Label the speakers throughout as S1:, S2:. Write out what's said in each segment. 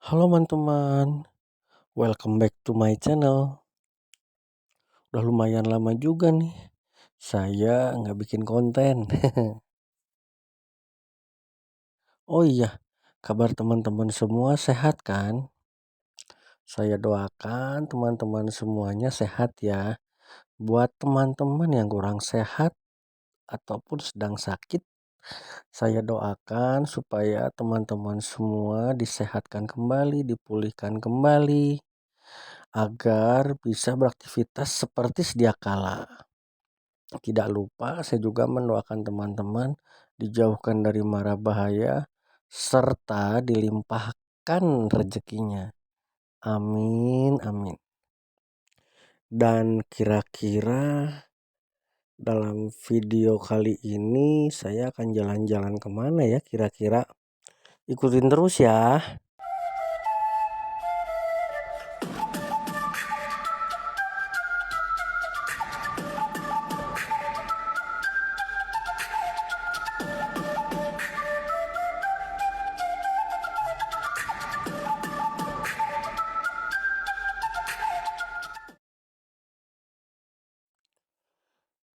S1: Halo teman-teman, welcome back to my channel. Udah lumayan lama juga nih, saya nggak bikin konten. Oh iya, kabar teman-teman semua sehat kan? Saya doakan teman-teman semuanya sehat ya. Buat teman-teman yang kurang sehat ataupun sedang sakit, saya doakan supaya teman-teman semua disehatkan kembali, dipulihkan kembali, agar bisa beraktivitas seperti sedia kala. Tidak lupa saya juga mendoakan teman-teman dijauhkan dari mara bahaya serta dilimpahkan rezekinya. Amin, amin. Dan kira-kira dalam video kali ini saya akan jalan-jalan kemana ya kira-kira? Ikutin terus ya.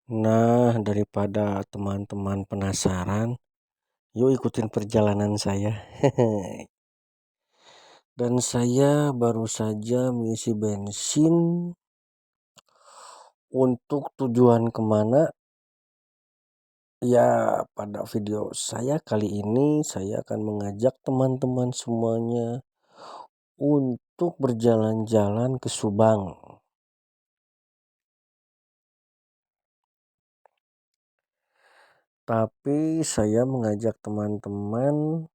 S1: Nah, daripada teman-teman penasaran, yuk ikutin perjalanan saya. Dan saya baru saja mengisi bensin untuk tujuan kemana. Ya, pada video saya kali ini saya akan mengajak teman-teman semuanya untuk berjalan-jalan ke Subang. Tapi saya mengajak teman-teman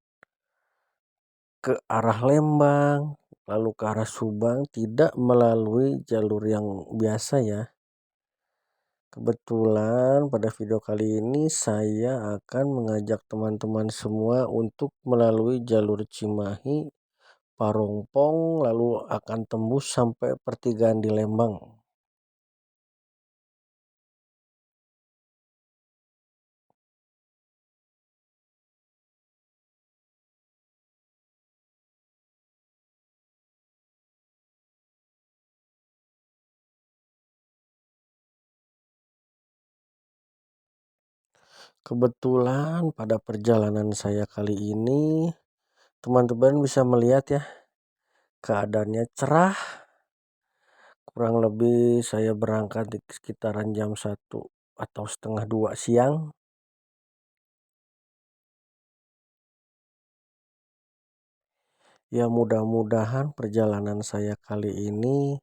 S1: ke arah Lembang, lalu ke arah Subang, tidak melalui jalur yang biasa ya. Kebetulan pada video kali ini saya akan mengajak teman-teman semua untuk melalui jalur Cimahi, Parongpong, lalu akan tembus sampai pertigaan di Lembang. Kebetulan pada perjalanan saya kali ini teman-teman bisa melihat ya, keadaannya cerah. Kurang lebih saya berangkat di sekitaran jam 1 atau setengah 2 siang. Ya, mudah-mudahan perjalanan saya kali ini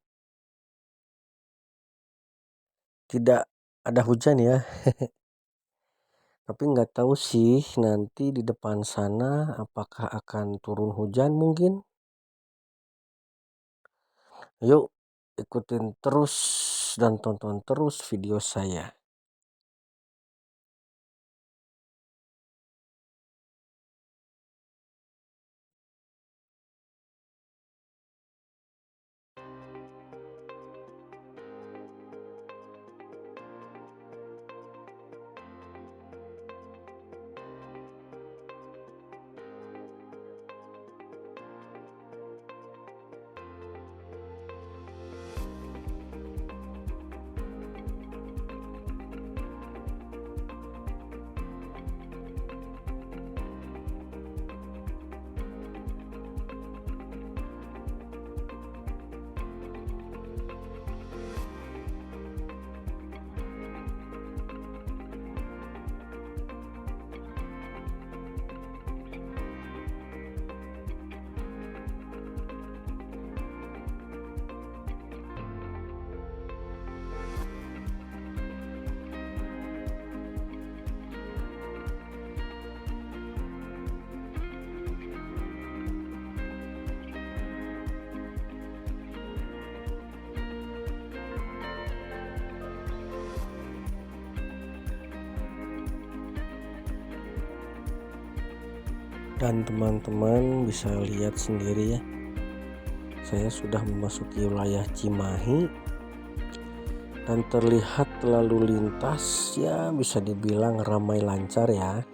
S1: tidak ada hujan ya. Tapi nggak tahu sih nanti di depan sana apakah akan turun hujan mungkin. Yuk ikutin terus dan tonton terus video saya. Dan teman-teman bisa lihat sendiri ya, saya sudah memasuki wilayah Cimahi dan terlihat lalu lintas ya bisa dibilang ramai lancar ya.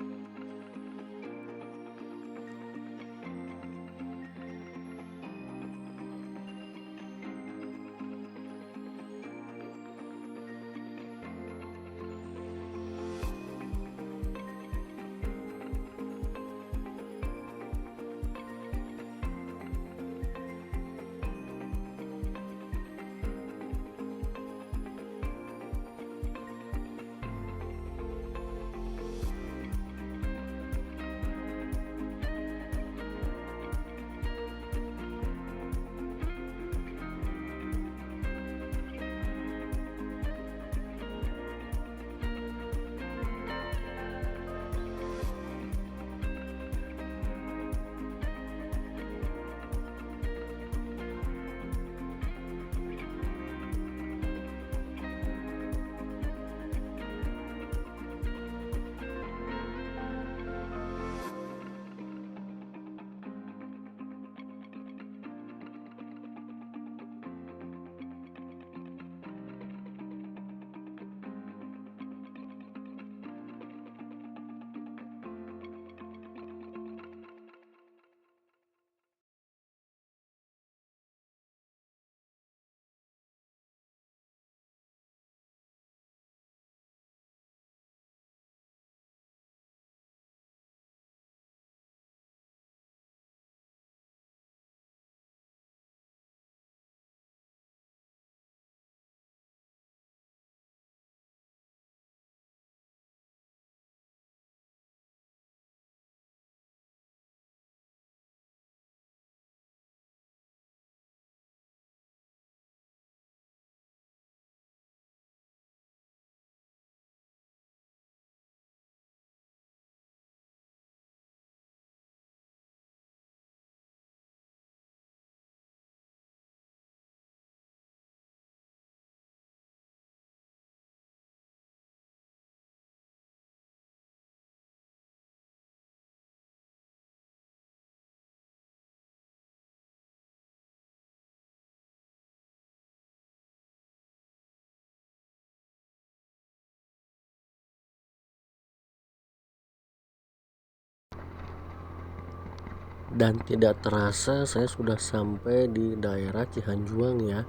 S1: Dan tidak terasa saya sudah sampai di daerah Cihanjuang ya,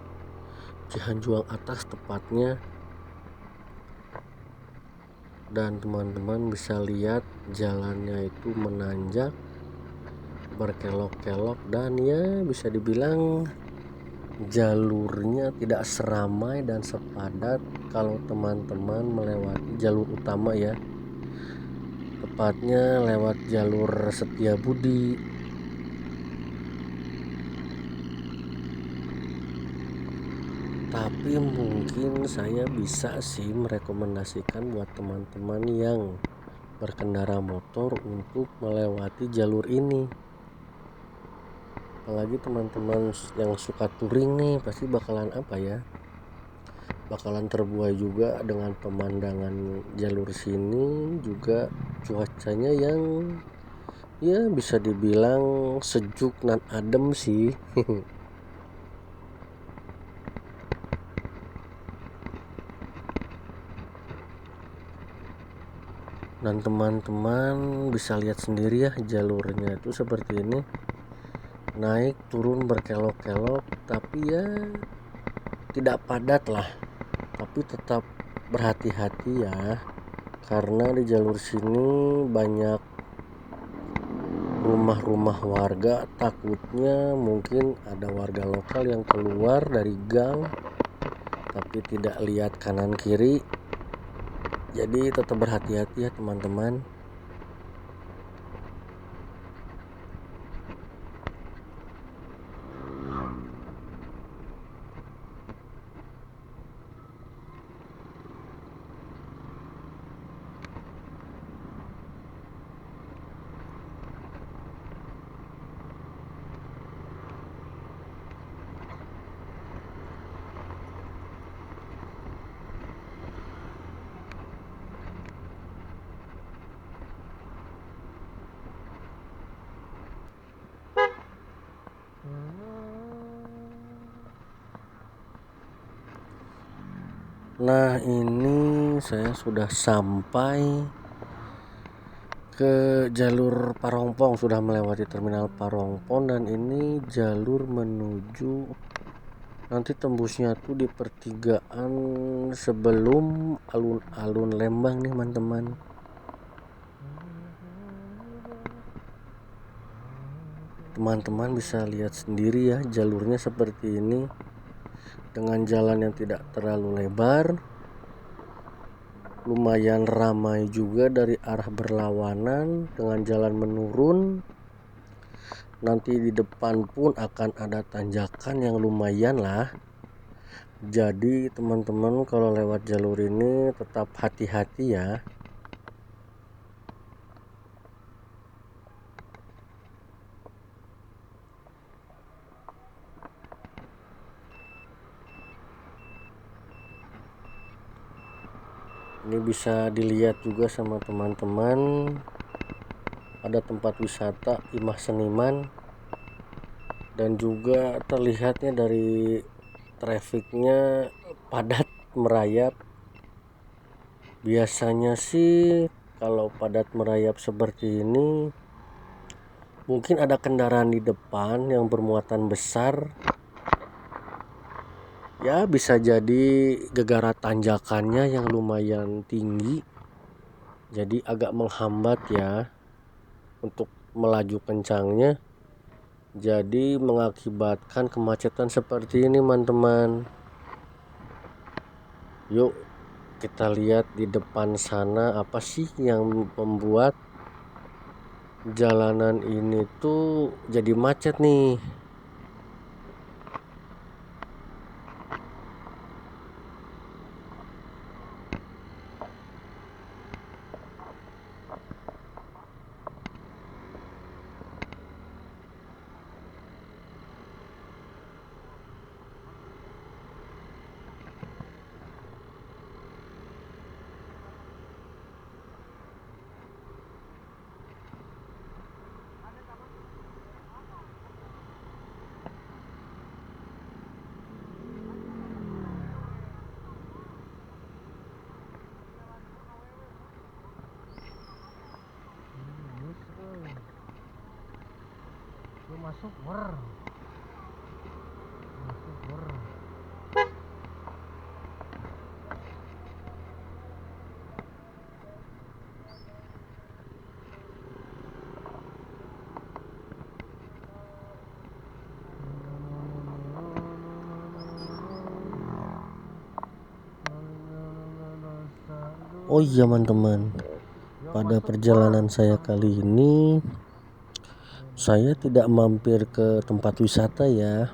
S1: Cihanjuang atas tepatnya. Dan teman-teman bisa lihat jalannya itu menanjak, berkelok-kelok, dan ya bisa dibilang jalurnya tidak seramai dan sepadat kalau teman-teman melewati jalur utama ya, tepatnya lewat jalur Setiabudi. Tapi mungkin saya bisa sih merekomendasikan buat teman-teman yang berkendara motor untuk melewati jalur ini. Apalagi teman-teman yang suka touring nih, pasti bakalan bakalan terbuai juga dengan pemandangan jalur sini, juga cuacanya yang ya bisa dibilang sejuk dan adem sih. Dan teman-teman bisa lihat sendiri ya, jalurnya itu seperti ini, naik turun berkelok-kelok, tapi ya tidak padat lah, tapi tetap berhati-hati ya, karena di jalur sini banyak rumah-rumah warga. Takutnya mungkin ada warga lokal yang keluar dari gang tapi tidak lihat kanan kiri, jadi tetap berhati-hati ya teman-teman. Nah, ini saya sudah sampai ke jalur Parongpong, sudah melewati terminal Parongpong, dan ini jalur menuju, nanti tembusnya tuh di pertigaan sebelum alun-alun Lembang nih teman-teman. Teman-teman bisa lihat sendiri ya, jalurnya seperti ini, dengan jalan yang tidak terlalu lebar, lumayan ramai juga dari arah berlawanan dengan jalan menurun. Nanti di depan pun akan ada tanjakan yang lumayan lah. Jadi teman-teman kalau lewat jalur ini tetap hati-hati ya. Ini bisa dilihat juga sama teman-teman, ada tempat wisata Imah Seniman, dan juga terlihatnya dari trafiknya padat merayap. Biasanya sih kalau padat merayap seperti ini mungkin ada kendaraan di depan yang bermuatan besar ya, bisa jadi gegara tanjakannya yang lumayan tinggi, jadi agak menghambat ya untuk melaju kencangnya, jadi mengakibatkan kemacetan seperti ini teman-teman. Yuk kita lihat di depan sana apa sih yang membuat jalanan ini tuh jadi macet nih. Yuk masuk, wer. Masuk, wer. Oh iya teman-teman, pada perjalanan saya kali ini saya tidak mampir ke tempat wisata ya.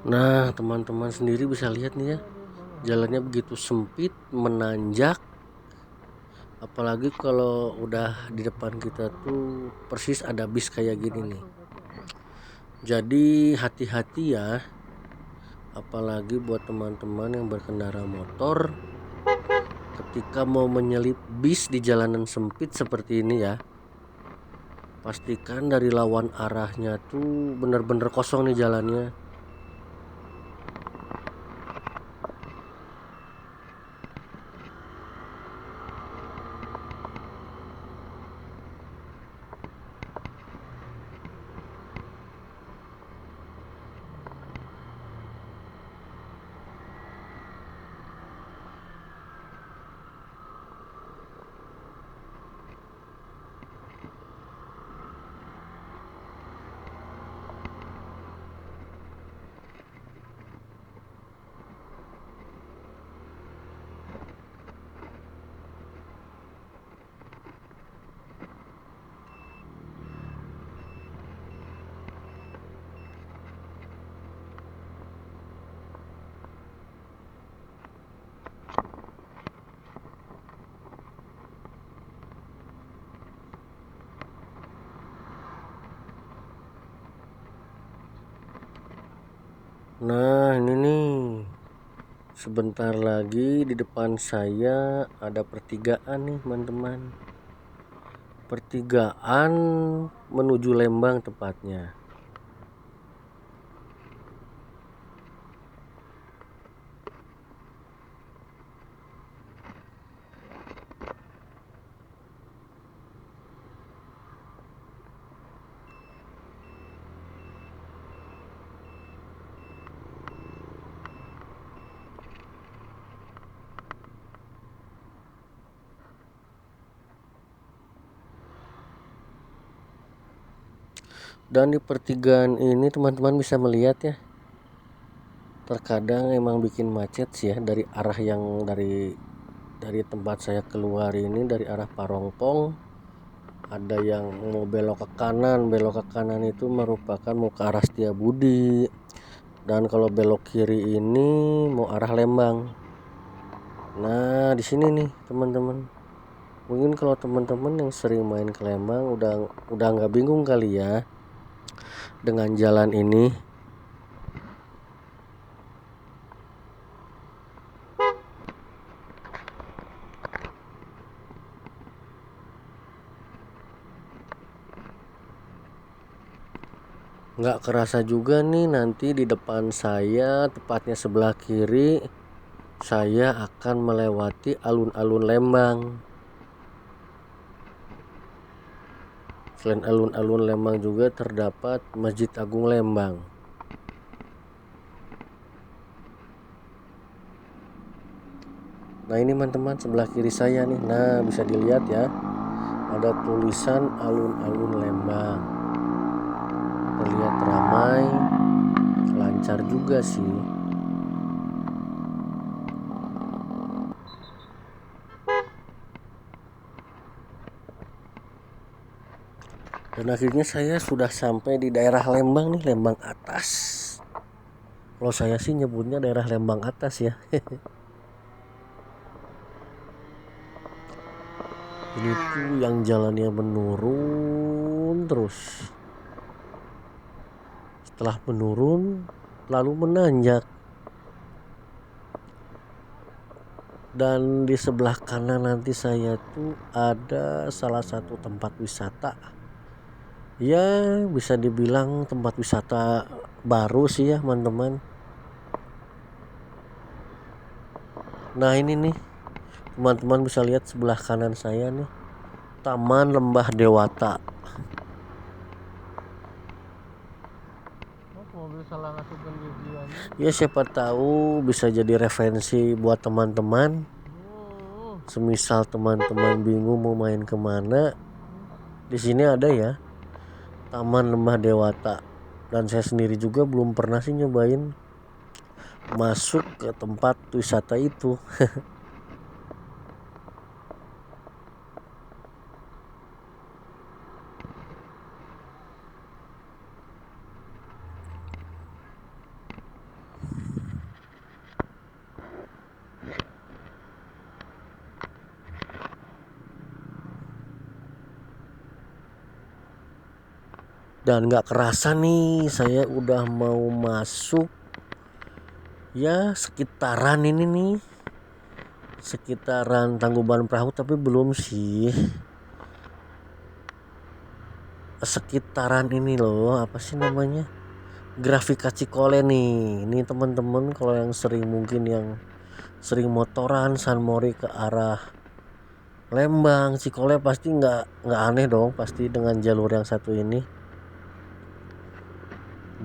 S1: Nah teman-teman sendiri bisa lihat nih ya, jalannya begitu sempit, menanjak. Apalagi kalau udah di depan kita tuh persis ada bis kayak gini nih. Jadi hati-hati ya, apalagi buat teman-teman yang berkendara motor ketika mau menyelip bis di jalanan sempit seperti ini ya. Pastikan dari lawan arahnya tuh bener-bener kosong nih jalannya. Nah ini nih, sebentar lagi di depan saya ada pertigaan nih teman-teman. Pertigaan menuju Lembang tepatnya. Dan di pertigaan ini teman-teman bisa melihat ya, terkadang emang bikin macet sih ya, dari arah yang dari tempat saya keluar ini, dari arah Parongpong. Ada yang mau belok ke kanan itu merupakan mau ke arah Setiabudi. Dan kalau belok kiri ini mau arah Lembang. Nah di sini nih teman-teman, mungkin kalau teman-teman yang sering main ke Lembang udah nggak bingung kali ya dengan jalan ini. Nggak kerasa juga nih nanti di depan saya, tepatnya sebelah kiri, saya akan melewati alun-alun Lembang. Selain alun-alun Lembang juga terdapat Masjid Agung Lembang. Nah ini teman-teman sebelah kiri saya nih, nah bisa dilihat ya, ada tulisan alun-alun Lembang. Terlihat ramai, lancar juga sih. Dan akhirnya saya sudah sampai di daerah Lembang nih, Lembang Atas. Kalau saya sih nyebutnya daerah Lembang Atas ya. Ini tuh yang jalannya menurun terus. Setelah menurun lalu menanjak. Dan di sebelah kanan nanti saya tuh ada salah satu tempat wisata. Ya bisa dibilang tempat wisata baru sih ya teman-teman. Nah ini nih teman-teman bisa lihat sebelah kanan saya nih, Taman Lembah Dewata. Ya siapa tahu bisa jadi referensi buat teman-teman. Semisal teman-teman bingung mau main kemana, di sini ada ya Taman Lembah Dewata. Dan saya sendiri juga belum pernah sih nyobain masuk ke tempat wisata itu. Dan gak kerasa nih saya udah mau masuk ya sekitaran ini nih, sekitaran Tangkuban Perahu, tapi belum sih. Sekitaran ini loh, apa sih namanya, Grafika Cikole nih. Ini teman-teman kalau yang sering, mungkin yang sering motoran San Mori ke arah Lembang, Cikole, pasti nggak aneh dong pasti dengan jalur yang satu ini.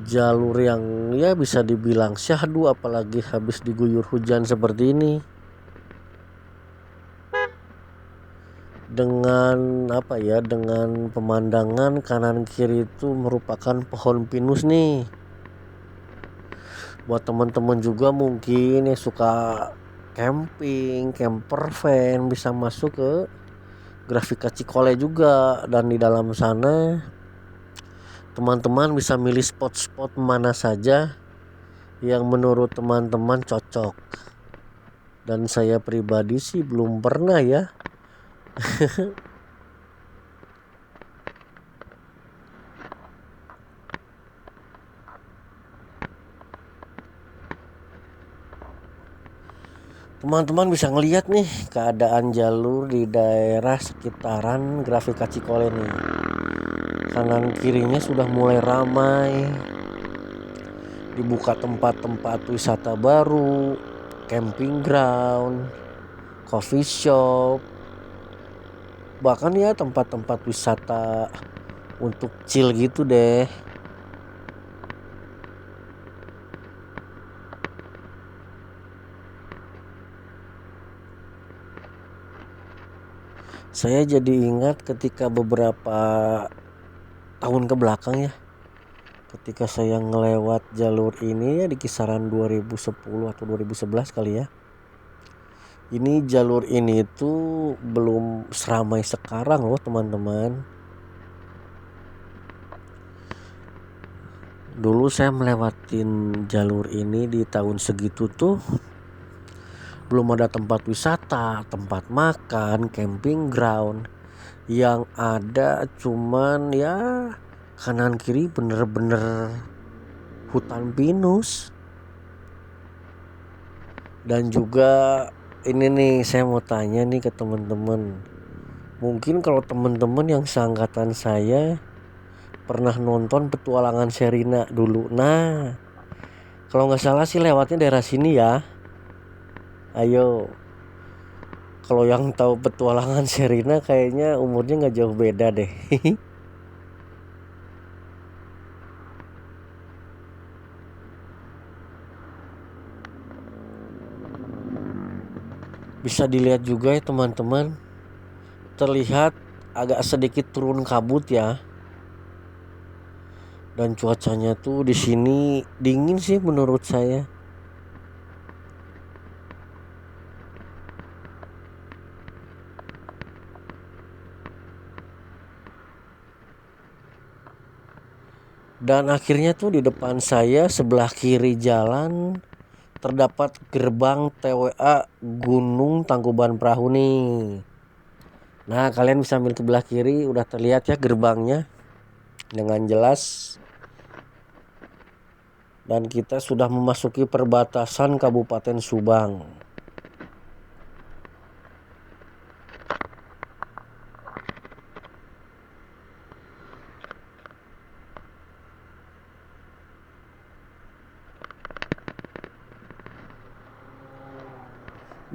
S1: Jalur yang ya bisa dibilang syahdu, apalagi habis diguyur hujan seperti ini. Dengan apa ya, dengan pemandangan kanan kiri itu merupakan pohon pinus nih. Buat teman-teman juga mungkin yang suka camping, camper van, bisa masuk ke Grafika Cikole juga. Dan di dalam sana teman-teman bisa milih spot-spot mana saja yang menurut teman-teman cocok. Dan saya pribadi sih belum pernah ya. Teman-teman bisa ngelihat nih keadaan jalur di daerah sekitaran Grafika Cikole nih. Kanan kirinya sudah mulai ramai. Dibuka tempat-tempat wisata baru, camping ground, coffee shop, bahkan ya tempat-tempat wisata untuk chill gitu deh. Saya jadi ingat ketika beberapa tahun ke belakang ya, ketika saya ngelewat jalur ini ya di kisaran 2010 atau 2011 kali ya. Ini jalur ini tuh belum seramai sekarang loh teman-teman. Dulu saya melewatin jalur ini di tahun segitu tuh belum ada tempat wisata, tempat makan, camping ground. Yang ada cuman ya kanan kiri bener-bener hutan pinus. Dan juga ini nih, saya mau tanya nih ke teman-teman. Mungkin kalau teman-teman yang seangkatan saya pernah nonton Petualangan Sherina dulu. Nah, kalau nggak salah sih lewatnya daerah sini ya. Ayo, kalau yang tahu Petualangan Sherina kayaknya umurnya nggak jauh beda deh. Bisa dilihat juga ya teman-teman, terlihat agak sedikit turun kabut ya. Dan cuacanya tuh di sini dingin sih menurut saya. Dan akhirnya tuh di depan saya sebelah kiri jalan terdapat gerbang TWA Gunung Tangkuban Perahu nih. Nah, kalian bisa ambil ke sebelah kiri, udah terlihat ya gerbangnya dengan jelas. Dan kita sudah memasuki perbatasan Kabupaten Subang.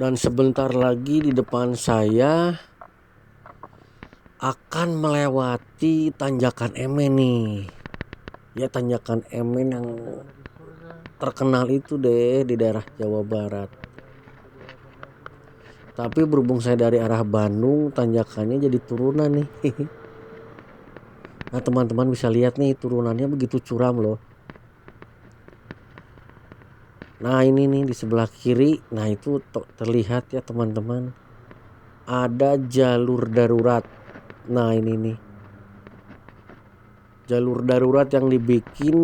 S1: Dan sebentar lagi di depan saya akan melewati Tanjakan Emen nih. Ya tanjakan Emen yang terkenal itu deh di daerah Jawa Barat. Tapi berhubung saya dari arah Bandung, tanjakannya jadi turunan nih. Nah teman-teman bisa lihat nih turunannya begitu curam loh. Nah ini nih di sebelah kiri, nah itu terlihat ya teman-teman, ada jalur darurat. Nah ini nih jalur darurat yang dibikin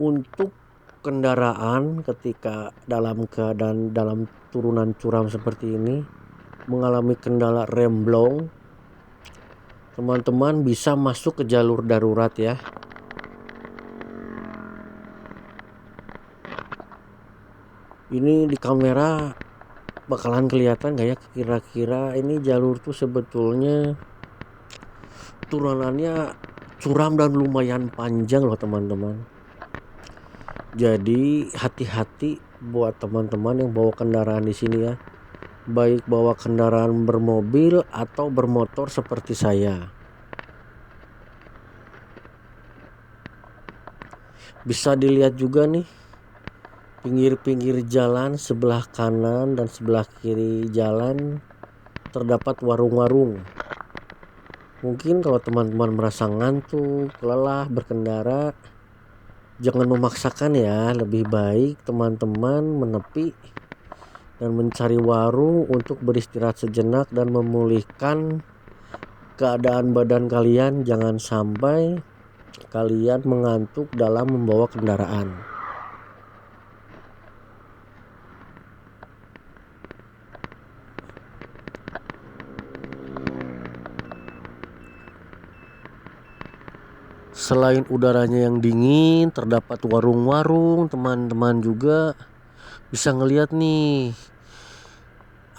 S1: untuk kendaraan ketika dalam keadaan dalam turunan curam seperti ini mengalami kendala remblong, teman-teman bisa masuk ke jalur darurat ya. Ini di kamera bakalan kelihatan gak ya kira-kira ini jalur tuh sebetulnya turunannya curam dan lumayan panjang loh teman-teman. Jadi hati-hati buat teman-teman yang bawa kendaraan di sini ya. Baik bawa kendaraan bermobil atau bermotor seperti saya. Bisa dilihat juga nih pinggir-pinggir jalan sebelah kanan dan sebelah kiri jalan terdapat warung-warung. Mungkin kalau teman-teman merasa ngantuk, lelah berkendara, jangan memaksakan ya. Lebih baik teman-teman menepi dan mencari warung untuk beristirahat sejenak dan memulihkan keadaan badan kalian. Jangan sampai kalian mengantuk dalam membawa kendaraan. Selain udaranya yang dingin, terdapat warung-warung. Teman-teman juga bisa ngelihat nih,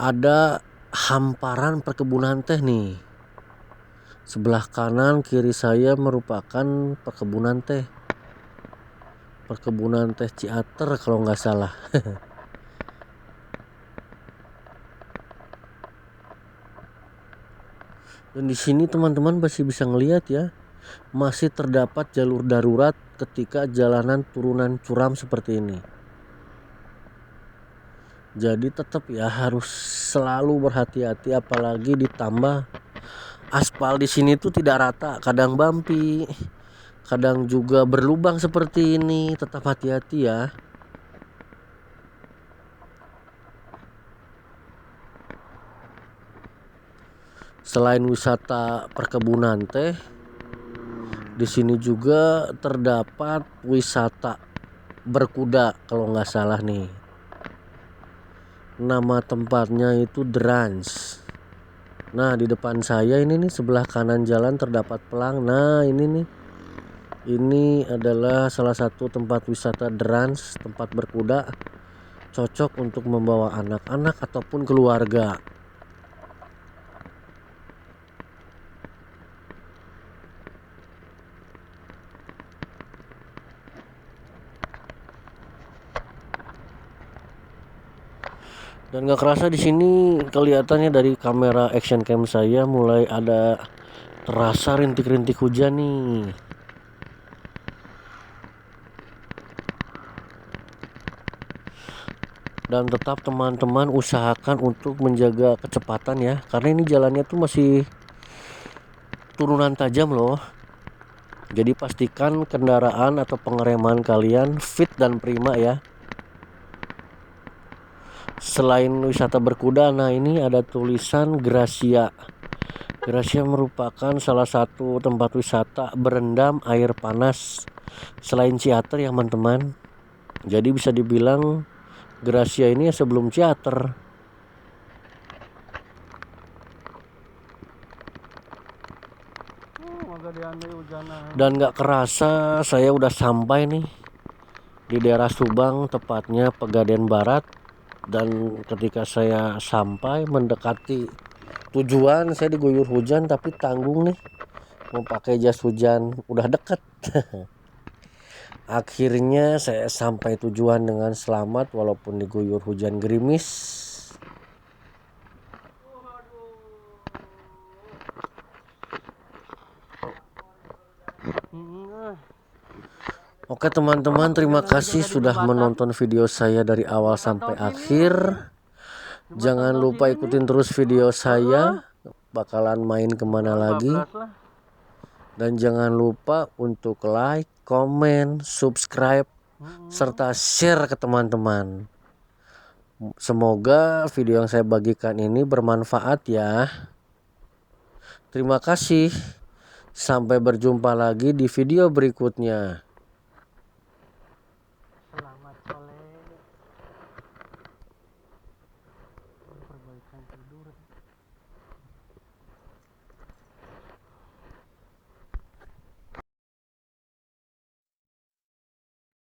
S1: ada hamparan perkebunan teh nih. Sebelah kanan kiri saya merupakan perkebunan teh. Perkebunan teh Ciater kalau nggak salah. Dan di sini teman-teman masih bisa ngelihat ya, masih terdapat jalur darurat ketika jalanan turunan curam seperti ini. Jadi tetap ya harus selalu berhati-hati, apalagi ditambah aspal di sini tuh tidak rata, kadang bumpy, kadang juga berlubang seperti ini. Tetap hati-hati ya. Selain wisata perkebunan teh, di sini juga terdapat wisata berkuda kalau nggak salah nih. Nama tempatnya itu Drans. Nah di depan saya ini nih sebelah kanan jalan terdapat pelang. Nah ini nih, ini adalah salah satu tempat wisata Drans, tempat berkuda, cocok untuk membawa anak-anak ataupun keluarga. Dan gak kerasa di sini kelihatannya dari kamera action cam saya mulai ada terasa rintik-rintik hujan nih. Dan tetap teman-teman usahakan untuk menjaga kecepatan ya, karena ini jalannya tuh masih turunan tajam loh. Jadi pastikan kendaraan atau pengereman kalian fit dan prima ya. Selain wisata berkuda, nah ini ada tulisan Gracia. Gracia merupakan salah satu tempat wisata berendam air panas selain Ciater ya teman-teman. Jadi bisa dibilang Gracia ini ya sebelum Ciater. Dan gak kerasa saya udah sampai nih di daerah Subang, tepatnya Pegadaian Barat. Dan ketika saya sampai mendekati tujuan, saya diguyur hujan tapi tanggung nih, mau pakai jas hujan, udah deket. Akhirnya saya sampai tujuan dengan selamat walaupun diguyur hujan gerimis. Oke teman-teman, terima kasih sudah menonton video saya dari awal sampai akhir. Jangan lupa ikutin terus video saya, bakalan main kemana lagi. Dan jangan lupa untuk like, komen, subscribe, serta share ke teman-teman. Semoga video yang saya bagikan ini bermanfaat ya. Terima kasih. Sampai berjumpa lagi di video berikutnya.